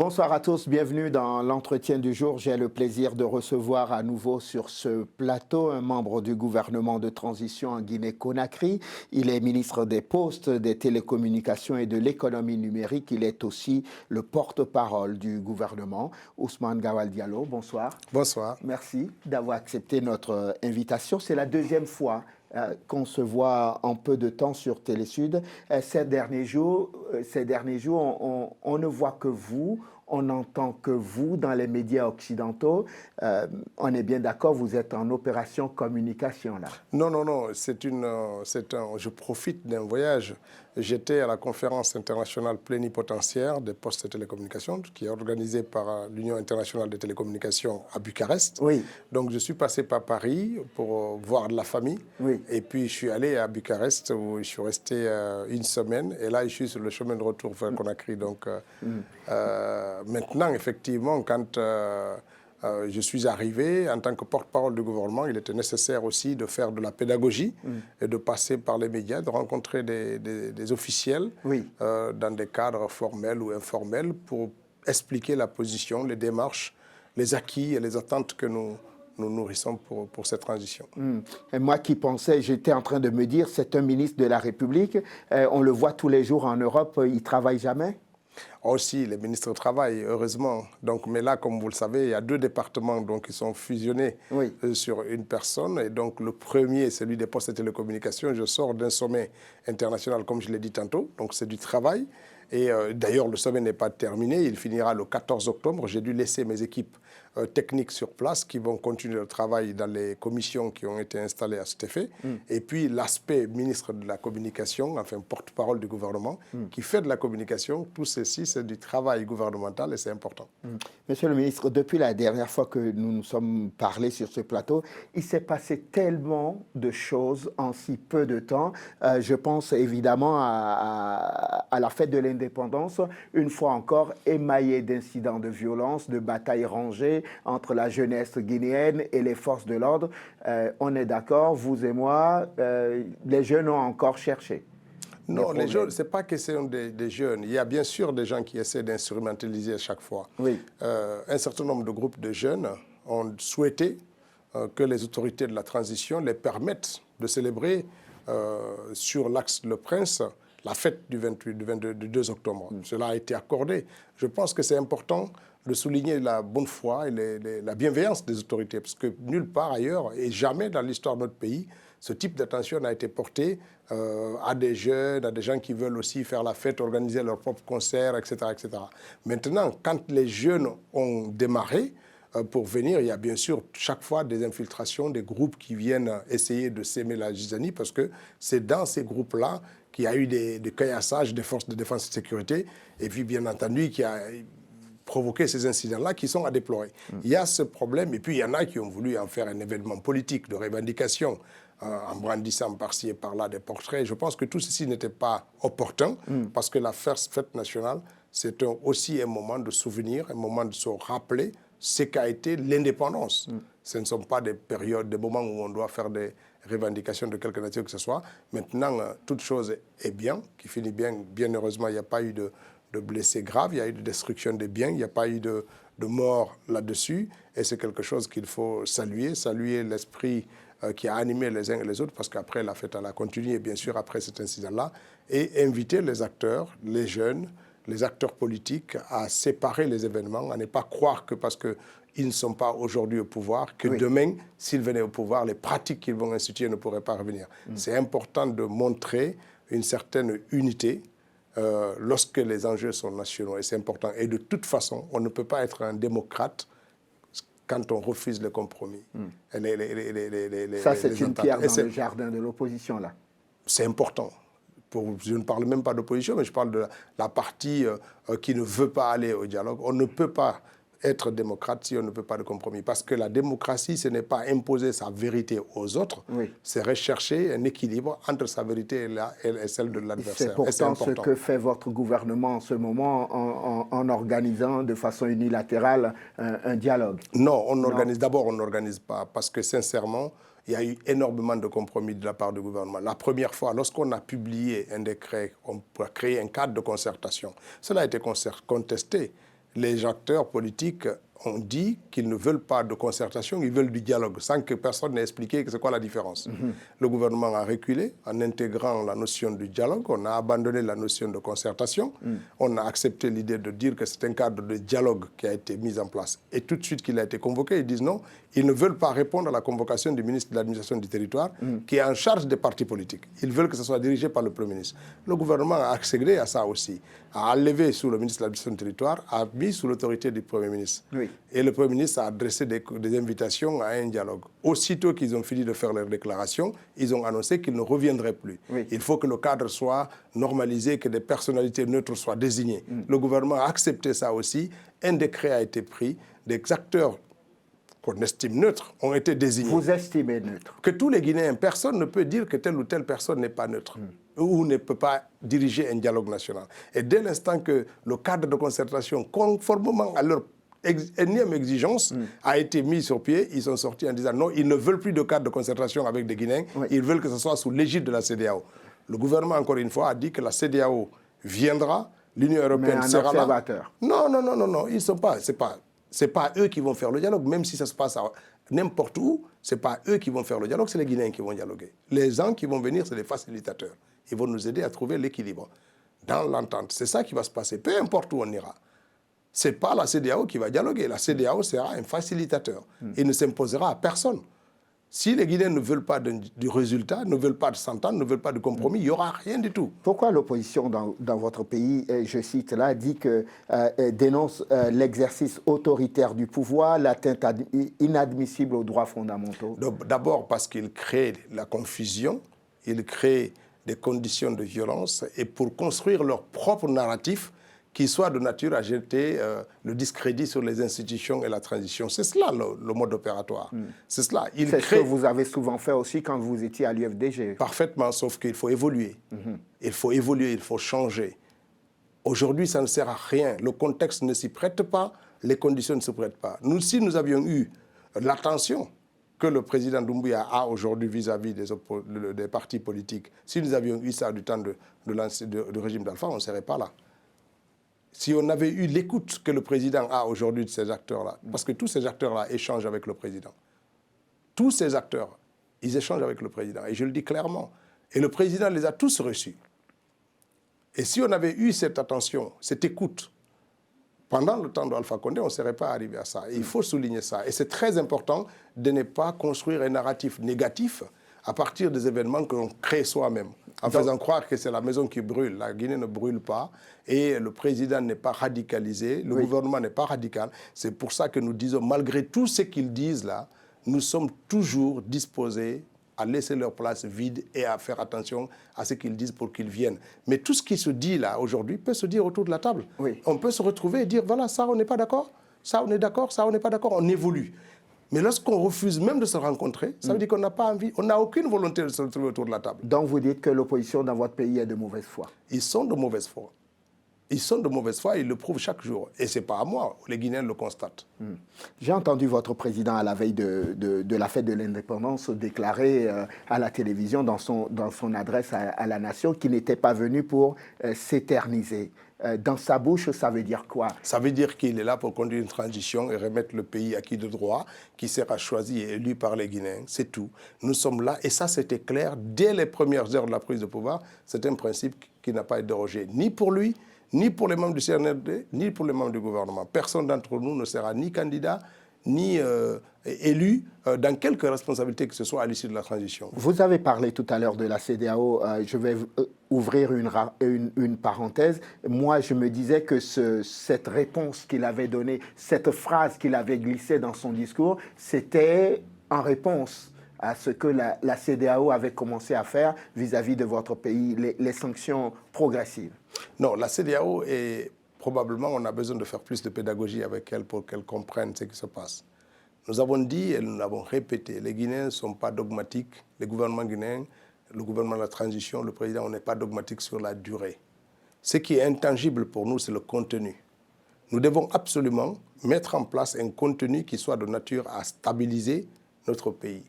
Bonsoir à tous, bienvenue dans l'entretien du jour. J'ai le plaisir de recevoir à nouveau sur ce plateau un membre du gouvernement de transition en Guinée-Conakry. Il est ministre des Postes, des Télécommunications et de l'économie numérique. Il est aussi le porte-parole du gouvernement. Ousmane Gawal Diallo, bonsoir. Bonsoir. Merci d'avoir accepté notre invitation. C'est la deuxième fois qu'on se voit en peu de temps sur Télésud. Ces derniers jours, on ne voit que vous, on n'entend que vous dans les médias occidentaux. On est bien d'accord, vous êtes en opération communication là. Non, je profite d'un voyage. J'étais à la conférence internationale plénipotentiaire des postes et télécommunications, qui est organisée par l'Union internationale des télécommunications à Bucarest. Oui. Donc je suis passé par Paris pour voir de la famille. Oui. Et puis je suis allé à Bucarest où je suis resté une semaine. Et là, je suis sur le chemin de retour vers Conakry. Donc maintenant, effectivement, quand je suis arrivé en tant que porte-parole du gouvernement, il était nécessaire aussi de faire de la pédagogie et de passer par les médias, de rencontrer des officiels dans des cadres formels ou informels pour expliquer la position, les démarches, les acquis et les attentes que nous nourrissons pour cette transition. Et moi qui pensais, j'étais en train de me dire, c'est un ministre de la République, on le voit tous les jours en Europe, il ne travaille jamais? Aussi, les ministres travaillent, heureusement. Donc, mais là, comme vous le savez, il y a deux départements qui sont fusionnés sur une personne. Et donc, le premier, celui des postes et télécommunications. Je sors d'un sommet international, comme je l'ai dit tantôt. Donc, c'est du travail. Et d'ailleurs, le sommet n'est pas terminé. Il finira le 14 octobre. J'ai dû laisser mes équipes techniques sur place qui vont continuer le travail dans les commissions qui ont été installées à cet effet. Et puis, l'aspect ministre de la communication, enfin porte-parole du gouvernement, qui fait de la communication, tout ceci, c'est du travail gouvernemental et c'est important. Monsieur le ministre, depuis la dernière fois que nous nous sommes parlé sur ce plateau, il s'est passé tellement de choses en si peu de temps. Je pense évidemment à la fête de l'indépendance, une fois encore émaillée d'incidents de violence, de batailles rangées entre la jeunesse guinéenne et les forces de l'ordre. On est d'accord, vous et moi, les jeunes ont encore cherché. Non, les jeunes, ce n'est pas que c'est des jeunes. Il y a bien sûr des gens qui essaient d'instrumentaliser à chaque fois. Oui. Un certain nombre de groupes de jeunes ont souhaité que les autorités de la transition les permettent de célébrer sur l'axe Le Prince la fête du 2 octobre. Cela a été accordé. Je pense que c'est important de souligner la bonne foi et la bienveillance des autorités, parce que nulle part ailleurs et jamais dans l'histoire de notre pays, ce type d'attention a été porté à des jeunes, à des gens qui veulent aussi faire la fête, organiser leurs propres concerts, etc., etc. Maintenant, quand les jeunes ont démarré pour venir, il y a bien sûr chaque fois des infiltrations, des groupes qui viennent essayer de s'aimer la zizanie, parce que c'est dans ces groupes-là qu'il y a eu des caillassages des forces de défense et de sécurité, et puis bien entendu qu'il y a provoquer ces incidents-là qui sont à déplorer. Il y a ce problème, et puis il y en a qui ont voulu en faire un événement politique de revendication, en brandissant par-ci et par-là des portraits. Je pense que tout ceci n'était pas opportun, parce que la fête nationale, c'est aussi un moment de souvenir, un moment de se rappeler ce qu'a été l'indépendance. Ce ne sont pas des périodes, des moments où on doit faire des revendications de quelque nature que ce soit. Maintenant, toute chose est bien, qui finit bien. Bien heureusement, il n'y a pas eu de blessés graves, il y a eu de destruction des biens, il n'y a pas eu de mort là-dessus. Et c'est quelque chose qu'il faut saluer l'esprit qui a animé les uns et les autres, parce qu'après, la fête, elle a continué, bien sûr, après cet incident-là, et inviter les acteurs, les jeunes, les acteurs politiques à séparer les événements, à ne pas croire que parce qu'ils ne sont pas aujourd'hui au pouvoir, que demain, s'ils venaient au pouvoir, les pratiques qu'ils vont instituer ne pourraient pas revenir. C'est important de montrer une certaine unité lorsque les enjeux sont nationaux, et c'est important. Et de toute façon, on ne peut pas être un démocrate quand on refuse le compromis. Ça, c'est une pierre dans le jardin de l'opposition, là. C'est important. Je ne parle même pas d'opposition, mais je parle de la partie qui ne veut pas aller au dialogue. On ne peut pas être démocrate si on ne peut pas de compromis. Parce que la démocratie, ce n'est pas imposer sa vérité aux autres, c'est rechercher un équilibre entre sa vérité et celle de l'adversaire. C'est pourtant ce que fait votre gouvernement en ce moment en organisant de façon unilatérale un dialogue. Non, on organise. D'abord, on n'organise pas parce que sincèrement, il y a eu énormément de compromis de la part du gouvernement. La première fois, lorsqu'on a publié un décret, on a créé un cadre de concertation. Cela a été contesté. les acteurs politiques ont dit qu'ils ne veulent pas de concertation, ils veulent du dialogue, sans que personne n'ait expliqué c'est quoi la différence. Le gouvernement a reculé en intégrant la notion du dialogue, on a abandonné la notion de concertation, on a accepté l'idée de dire que c'est un cadre de dialogue qui a été mis en place. Et tout de suite qu'il a été convoqué, ils disent non, ils ne veulent pas répondre à la convocation du ministre de l'administration du territoire, qui est en charge des partis politiques. Ils veulent que ce soit dirigé par le Premier ministre. Le gouvernement a accédé à ça aussi, a enlevé sous le ministre de l'administration du territoire, a mis sous l'autorité du Premier ministre. Oui. Et le Premier ministre a adressé des invitations à un dialogue. Aussitôt qu'ils ont fini de faire leurs déclarations, ils ont annoncé qu'ils ne reviendraient plus. Oui. Il faut que le cadre soit normalisé, que des personnalités neutres soient désignées. Le gouvernement a accepté ça aussi. Un décret a été pris. Des acteurs qu'on estime neutres ont été désignés. Vous estimez neutre? Que tous les Guinéens, personne ne peut dire que telle ou telle personne n'est pas neutre ou ne peut pas diriger un dialogue national. Et dès l'instant que le cadre de concertation, conformément à leur énième exigence, a été mis sur pied, ils sont sortis en disant non, ils ne veulent plus de cadre de concertation avec des Guinéens, ils veulent que ce soit sous l'égide de la CEDEAO. Le gouvernement, encore une fois, a dit que la CEDEAO viendra, l'Union européenne sera là. Non, ils sont pas, c'est pas eux qui vont faire le dialogue, même si ça se passe n'importe où, c'est pas eux qui vont faire le dialogue, c'est les Guinéens qui vont dialoguer. Les gens qui vont venir, c'est les facilitateurs. Ils vont nous aider à trouver l'équilibre dans l'entente. C'est ça qui va se passer, peu importe où on ira. Ce n'est pas la CEDEAO qui va dialoguer. La CEDEAO sera un facilitateur. Il ne s'imposera à personne. Si les Guinéens ne veulent pas du résultat, ne veulent pas de s'entendre, ne veulent pas de compromis, il n'y aura rien du tout. Pourquoi l'opposition dans votre pays, je cite là, dit que dénonce l'exercice autoritaire du pouvoir, l'atteinte inadmissible aux droits fondamentaux? D'abord parce qu'il crée la confusion, il crée des conditions de violence et pour construire leur propre narratif qui soit de nature à jeter le discrédit sur les institutions et la transition. C'est cela le mode opératoire. C'est cela. C'est ce que vous avez souvent fait aussi quand vous étiez à l'UFDG. Parfaitement, sauf qu'il faut évoluer. Il faut évoluer, il faut changer. Aujourd'hui, ça ne sert à rien. Le contexte ne s'y prête pas, les conditions ne se prêtent pas. Si nous avions eu l'attention que le président Doumbouya a aujourd'hui vis-à-vis des partis politiques, si nous avions eu ça du temps du régime d'Alpha, on ne serait pas là. Si on avait eu l'écoute que le président a aujourd'hui de ces acteurs-là, parce que tous ces acteurs-là échangent avec le président. Tous ces acteurs, ils échangent avec le président, et je le dis clairement. Et le président les a tous reçus. Et si on avait eu cette attention, cette écoute, pendant le temps d'Alpha Condé, on ne serait pas arrivé à ça. Et il faut souligner ça. Et c'est très important de ne pas construire un narratif négatif à partir des événements que l'on crée soi-même, en faisant croire que c'est la maison qui brûle. La Guinée ne brûle pas et le président n'est pas radicalisé, le gouvernement n'est pas radical. C'est pour ça que nous disons, malgré tout ce qu'ils disent là, nous sommes toujours disposés à laisser leur place vide et à faire attention à ce qu'ils disent pour qu'ils viennent. Mais tout ce qui se dit là aujourd'hui peut se dire autour de la table. On peut se retrouver et dire, voilà, ça on n'est pas d'accord, ça on est d'accord, ça on n'est pas d'accord, on évolue. Mais lorsqu'on refuse même de se rencontrer, ça veut dire qu'on n'a pas envie, on n'a aucune volonté de se retrouver autour de la table. Donc vous dites que l'opposition dans votre pays est de mauvaise foi? Ils sont de mauvaise foi. Ils sont de mauvaise foi, ils le prouvent chaque jour. Et ce n'est pas à moi, les Guinéens le constatent. J'ai entendu votre président à la veille de la fête de l'indépendance déclarer à la télévision dans son adresse à la nation qu'il n'était pas venu pour s'éterniser. Dans sa bouche, ça veut dire quoi? Ça veut dire qu'il est là pour conduire une transition et remettre le pays acquis de droit, qui sera choisi et élu par les Guinéens. C'est tout. Nous sommes là, et ça c'était clair, dès les premières heures de la prise de pouvoir, c'est un principe qui n'a pas été dérogé, ni pour lui, ni pour les membres du CNRD, ni pour les membres du gouvernement. Personne d'entre nous ne sera ni candidat, ni élu dans quelque responsabilité que ce soit à l'issue de la transition. Vous avez parlé tout à l'heure de la CEDEAO, je vais ouvrir une parenthèse. Moi, je me disais que cette réponse qu'il avait donnée, cette phrase qu'il avait glissée dans son discours, c'était en réponse à ce que la CEDEAO avait commencé à faire vis-à-vis de votre pays, les sanctions progressives. Non, la CEDEAO est... Probablement, on a besoin de faire plus de pédagogie avec elle pour qu'elle comprenne ce qui se passe. Nous avons dit et nous l'avons répété, les Guinéens ne sont pas dogmatiques. Les gouvernements guinéens, le gouvernement de la transition, le président, on n'est pas dogmatique sur la durée. Ce qui est intangible pour nous, c'est le contenu. Nous devons absolument mettre en place un contenu qui soit de nature à stabiliser notre pays.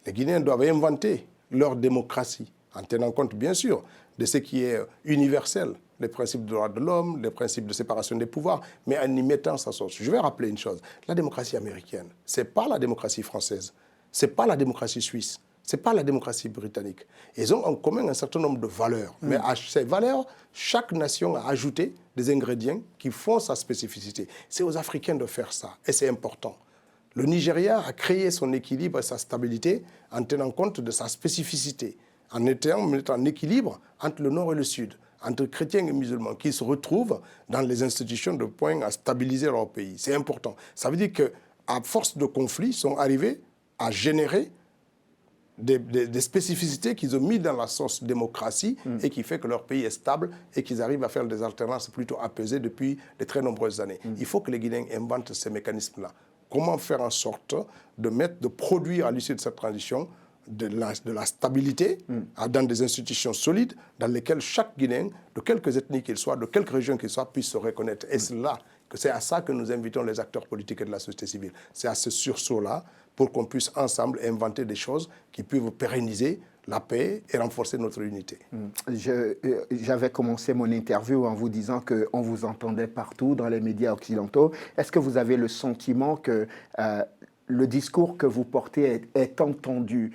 Les Guinéens doivent inventer leur démocratie, en tenant compte, bien sûr, de ce qui est universel, les principes de droits de l'homme, les principes de séparation des pouvoirs, mais en y mettant sa sauce. Je vais rappeler une chose, la démocratie américaine, ce n'est pas la démocratie française, ce n'est pas la démocratie suisse, ce n'est pas la démocratie britannique. Ils ont en commun un certain nombre de valeurs, mais à ces valeurs, chaque nation a ajouté des ingrédients qui font sa spécificité. C'est aux Africains de faire ça, et c'est important. Le Nigeria a créé son équilibre et sa stabilité en tenant compte de sa spécificité, en étant en équilibre entre le nord et le sud, entre chrétiens et musulmans, qui se retrouvent dans les institutions de point à stabiliser leur pays. C'est important. Ça veut dire qu'à force de conflits, ils sont arrivés à générer des spécificités qu'ils ont mis dans la sauce démocratie et qui fait que leur pays est stable et qu'ils arrivent à faire des alternances plutôt apaisées depuis de très nombreuses années. Il faut que les Guinéens inventent ces mécanismes-là. Comment faire en sorte de produire à l'issue de cette transition de la stabilité dans des institutions solides dans lesquelles chaque Guinéen, de quelque ethnie qu'il soit, de quelque région qu'il soit, puisse se reconnaître. Et c'est à ça que nous invitons les acteurs politiques et de la société civile. C'est à ce sursaut-là pour qu'on puisse ensemble inventer des choses qui peuvent pérenniser la paix et renforcer notre unité. J'avais commencé mon interview en vous disant qu'on vous entendait partout dans les médias occidentaux. Est-ce que vous avez le sentiment que le discours que vous portez est entendu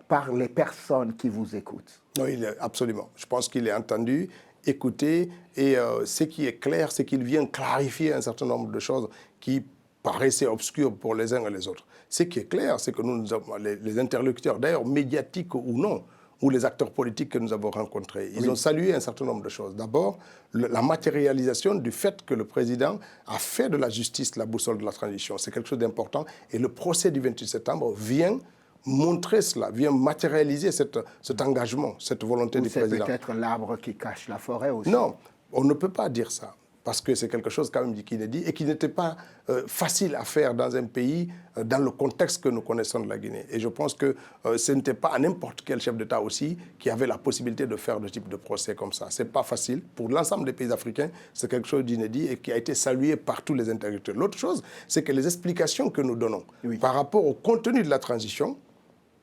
par les personnes qui vous écoutent? Oui, absolument. Je pense qu'il est entendu, écouté, et ce qui est clair, c'est qu'il vient clarifier un certain nombre de choses qui paraissaient obscures pour les uns et les autres. Ce qui est clair, c'est que nous avons les interlocuteurs, d'ailleurs médiatiques ou non, ou les acteurs politiques que nous avons rencontrés, ils ont salué un certain nombre de choses. D'abord, la matérialisation du fait que le président a fait de la justice la boussole de la transition. C'est quelque chose d'important. Et le procès du 28 septembre vient montrer cela, vient matérialiser cet engagement, cette volonté du président. C'est peut-être l'arbre qui cache la forêt aussi. Non, on ne peut pas dire ça, parce que c'est quelque chose quand même qui est dit et qui n'était pas facile à faire dans un pays, dans le contexte que nous connaissons de la Guinée. Et je pense que ce n'était pas à n'importe quel chef d'État aussi qui avait la possibilité de faire ce type de procès comme ça. Ce n'est pas facile. Pour l'ensemble des pays africains, c'est quelque chose d'inédit et qui a été salué par tous les interlocuteurs. L'autre chose, c'est que les explications que nous donnons par rapport au contenu de la transition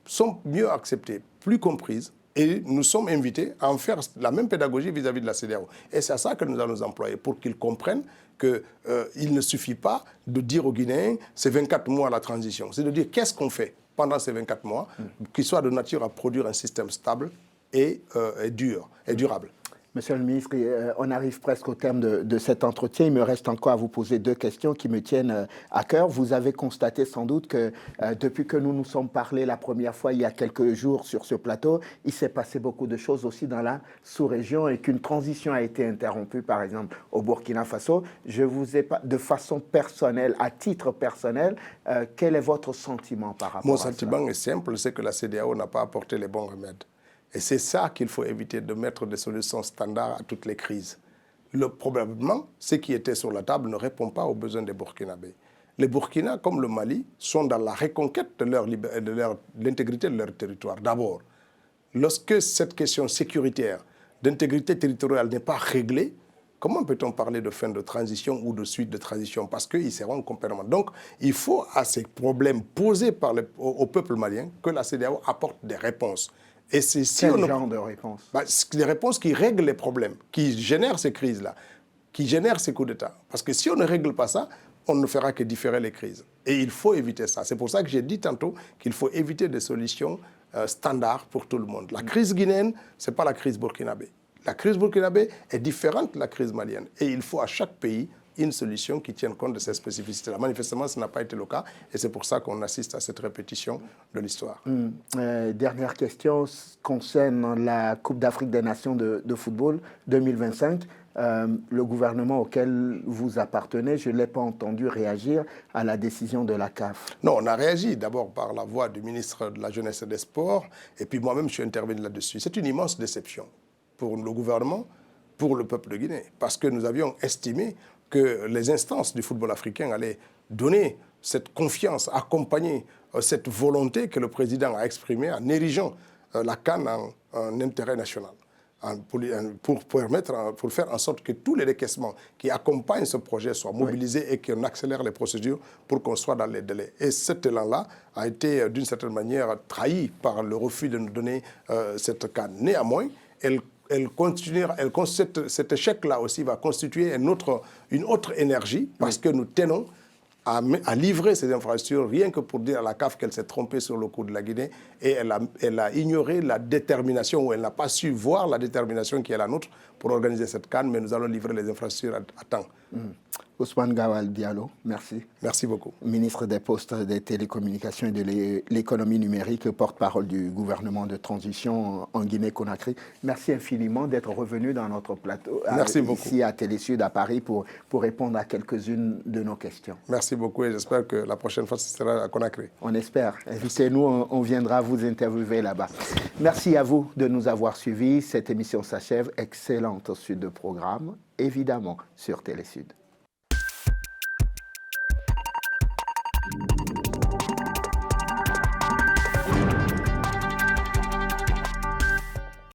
sont mieux acceptées, plus comprises, et nous sommes invités à en faire la même pédagogie vis-à-vis de la CEDEAO. Et c'est à ça que nous allons nous employer, pour qu'ils comprennent qu'il ne suffit pas de dire aux Guinéens « c'est 24 mois la transition ». C'est de dire qu'est-ce qu'on fait pendant ces 24 mois qui soit de nature à produire un système stable et durable. Monsieur le ministre, on arrive presque au terme de cet entretien. Il me reste encore à vous poser deux questions qui me tiennent à cœur. Vous avez constaté sans doute que depuis que nous nous sommes parlé la première fois, il y a quelques jours sur ce plateau, il s'est passé beaucoup de choses aussi dans la sous-région et qu'une transition a été interrompue, par exemple, au Burkina Faso. Je vous ai, de façon personnelle, à titre personnel, quel est votre sentiment par rapport à ça? Mon sentiment est simple, c'est que la CEDEAO n'a pas apporté les bons remèdes. Et c'est ça qu'il faut éviter, de mettre des solutions standards à toutes les crises. Probablement, ce qui était sur la table ne répond pas aux besoins des Burkinabés. Les Burkina, comme le Mali, sont dans la reconquête de l'intégrité de leur territoire. D'abord, lorsque cette question sécuritaire, d'intégrité territoriale n'est pas réglée, comment peut-on parler de fin de transition ou de suite de transition? Parce qu'ils seront complètement. Donc, il faut à ces problèmes posés au peuple malien que la CEDEAO apporte des réponses. Et c'est quel genre de réponses? Des réponses qui règlent les problèmes, qui génèrent ces crises-là, qui génèrent ces coups d'État. Parce que si on ne règle pas ça, on ne fera que différer les crises. Et il faut éviter ça. C'est pour ça que j'ai dit tantôt qu'il faut éviter des solutions standards pour tout le monde. La crise guinéenne, ce n'est pas la crise burkinabé. La crise burkinabé est différente de la crise malienne. Et il faut à chaque pays une solution qui tienne compte de ces spécificités-là. Manifestement, ce n'a pas été le cas, et c'est pour ça qu'on assiste à cette répétition de l'histoire. Dernière question concerne la Coupe d'Afrique des Nations de football 2025. Le gouvernement auquel vous appartenez, je ne l'ai pas entendu réagir à la décision de la CAF. Non, on a réagi d'abord par la voix du ministre de la Jeunesse et des Sports, et puis moi-même je suis intervenu là-dessus. C'est une immense déception pour le gouvernement, pour le peuple de Guinée, parce que nous avions estimé que les instances du football africain allaient donner cette confiance, accompagner cette volonté que le président a exprimée en érigeant la CAN en intérêt national, pour faire en sorte que tous les décaissements qui accompagnent ce projet soient mobilisés et qu'on accélère les procédures pour qu'on soit dans les délais. Et cet élan-là a été d'une certaine manière trahi par le refus de nous donner cette CAN. Néanmoins, elle cet échec-là aussi va constituer une autre énergie, parce que nous tenons à livrer ces infrastructures, rien que pour dire à la CAF qu'elle s'est trompée sur le coup de la Guinée, et elle a ignoré la détermination, ou elle n'a pas su voir la détermination qui est la nôtre pour organiser cette CAN, mais nous allons livrer les infrastructures à temps. Ousmane Gawal Diallo, merci. Merci beaucoup. Ministre des Postes, des Télécommunications et de l'économie numérique, porte-parole du gouvernement de transition en Guinée-Conakry. Merci infiniment d'être revenu dans notre plateau ici à Télésud à Paris pour répondre à quelques-unes de nos questions. Merci beaucoup et j'espère que la prochaine fois, ce sera à Conakry. On espère. Invitez-nous, on viendra vous interviewer là-bas. Merci à vous de nous avoir suivis. Cette émission s'achève. Excellente suite de programme, évidemment, sur Télésud.